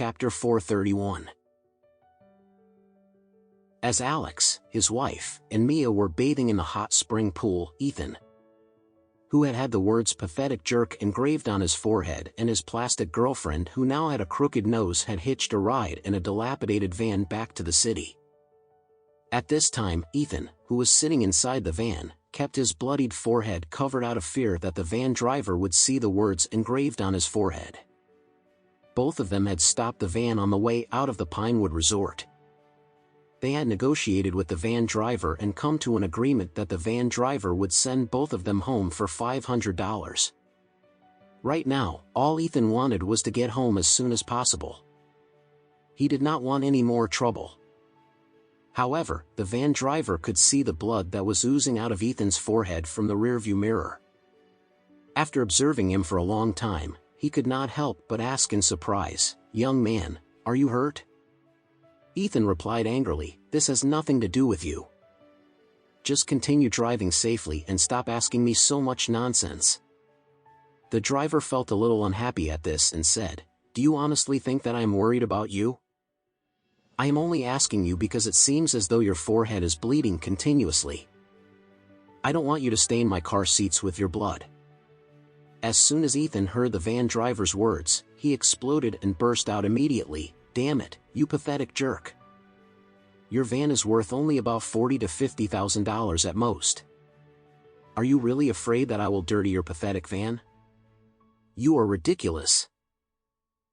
Chapter 431. As Alex, his wife, and Mia were bathing in the hot spring pool, Ethan, who had had the words "pathetic jerk" engraved on his forehead, and his plastic girlfriend, who now had a crooked nose, had hitched a ride in a dilapidated van back to the city. At this time, Ethan, who was sitting inside the van, kept his bloodied forehead covered out of fear that the van driver would see the words engraved on his forehead. Both of them had stopped the van on the way out of the Pinewood Resort. They had negotiated with the van driver and come to an agreement that the van driver would send both of them home for $500. Right now, all Ethan wanted was to get home as soon as possible. He did not want any more trouble. However, the van driver could see the blood that was oozing out of Ethan's forehead from the rearview mirror. After observing him for a long time, he could not help but ask in surprise, "Young man, are you hurt?" Ethan replied angrily, "This has nothing to do with you. Just continue driving safely and stop asking me so much nonsense." The driver felt a little unhappy at this and said, "Do you honestly think that I am worried about you? I am only asking you because it seems as though your forehead is bleeding continuously. I don't want you to stain my car seats with your blood." As soon as Ethan heard the van driver's words, he exploded and burst out immediately, "Damn it, you pathetic jerk. Your van is worth only about $40,000 to $50,000 at most. Are you really afraid that I will dirty your pathetic van? You are ridiculous."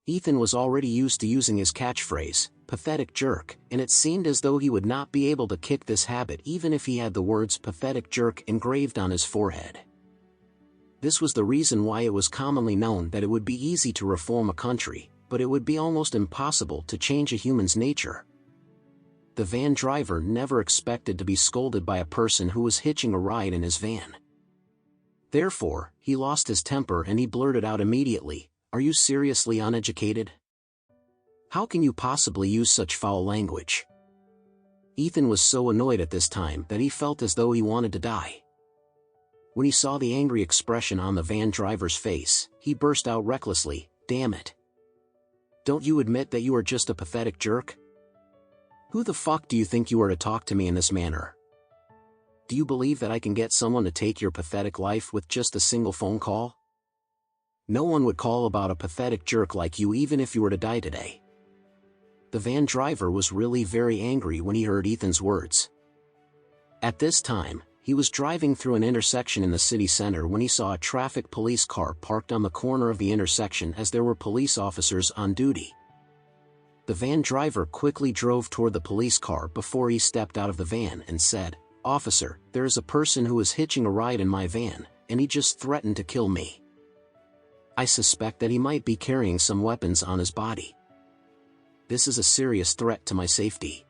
Ethan was already used to using his catchphrase, "pathetic jerk," and it seemed as though he would not be able to kick this habit even if he had the words "pathetic jerk" engraved on his forehead. This was the reason why it was commonly known that it would be easy to reform a country, but it would be almost impossible to change a human's nature. The van driver never expected to be scolded by a person who was hitching a ride in his van. Therefore, he lost his temper and he blurted out immediately, "Are you seriously uneducated? How can you possibly use such foul language?" Ethan was so annoyed at this time that he felt as though he wanted to die. When he saw the angry expression on the van driver's face, he burst out recklessly, "Damn it. Don't you admit that you are just a pathetic jerk? Who the fuck do you think you are to talk to me in this manner? Do you believe that I can get someone to take your pathetic life with just a single phone call? No one would call about a pathetic jerk like you even if you were to die today." The van driver was really very angry when he heard Ethan's words. At this time, he was driving through an intersection in the city center when he saw a traffic police car parked on the corner of the intersection as there were police officers on duty. The van driver quickly drove toward the police car before he stepped out of the van and said, "Officer, there is a person who is hitching a ride in my van, and he just threatened to kill me. I suspect that he might be carrying some weapons on his body. This is a serious threat to my safety."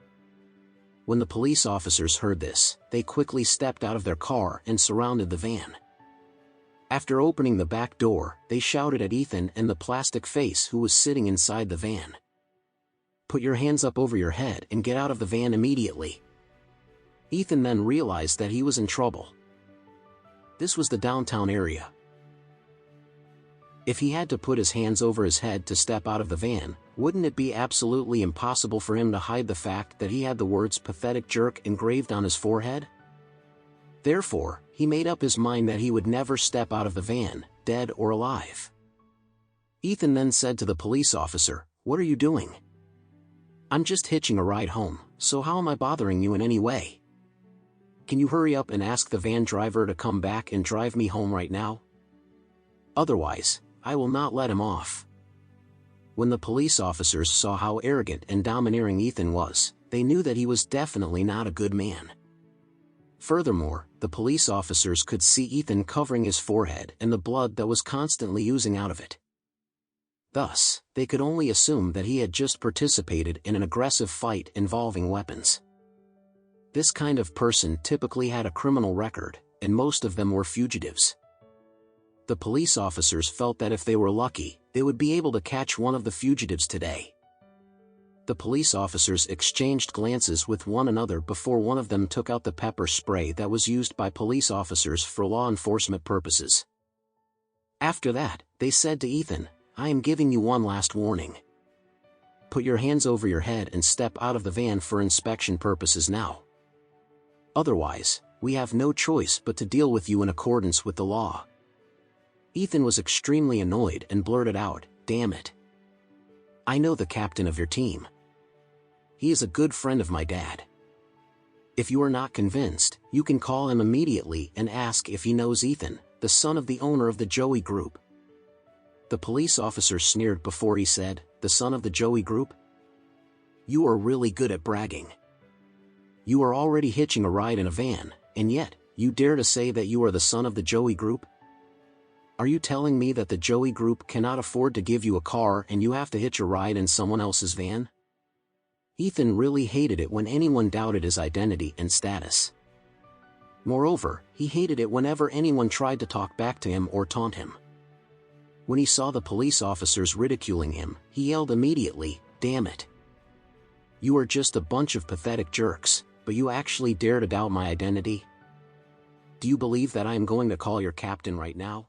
When the police officers heard this, they quickly stepped out of their car and surrounded the van. After opening the back door, they shouted at Ethan and the plastic face who was sitting inside the van, "Put your hands up over your head and get out of the van immediately." Ethan then realized that he was in trouble. This was the downtown area. If he had to put his hands over his head to step out of the van, wouldn't it be absolutely impossible for him to hide the fact that he had the words "pathetic jerk" engraved on his forehead? Therefore, he made up his mind that he would never step out of the van, dead or alive. Ethan then said to the police officer, "What are you doing? I'm just hitching a ride home, so how am I bothering you in any way? Can you hurry up and ask the van driver to come back and drive me home right now? Otherwise, I will not let him off." When the police officers saw how arrogant and domineering Ethan was, they knew that he was definitely not a good man. Furthermore, the police officers could see Ethan covering his forehead and the blood that was constantly oozing out of it. Thus, they could only assume that he had just participated in an aggressive fight involving weapons. This kind of person typically had a criminal record, and most of them were fugitives. The police officers felt that if they were lucky, they would be able to catch one of the fugitives today. The police officers exchanged glances with one another before one of them took out the pepper spray that was used by police officers for law enforcement purposes. After that, they said to Ethan, "I am giving you one last warning. Put your hands over your head and step out of the van for inspection purposes now. Otherwise, we have no choice but to deal with you in accordance with the law." Ethan was extremely annoyed and blurted out, "Damn it. I know the captain of your team. He is a good friend of my dad. If you are not convinced, you can call him immediately and ask if he knows Ethan, the son of the owner of the Joey Group." The police officer sneered before he said, "The son of the Joey Group? You are really good at bragging. You are already hitching a ride in a van, and yet, you dare to say that you are the son of the Joey Group? Are you telling me that the Joey Group cannot afford to give you a car and you have to hitch a ride in someone else's van?" Ethan really hated it when anyone doubted his identity and status. Moreover, he hated it whenever anyone tried to talk back to him or taunt him. When he saw the police officers ridiculing him, he yelled immediately, "Damn it. You are just a bunch of pathetic jerks, but you actually dare to doubt my identity? Do you believe that I am going to call your captain right now?"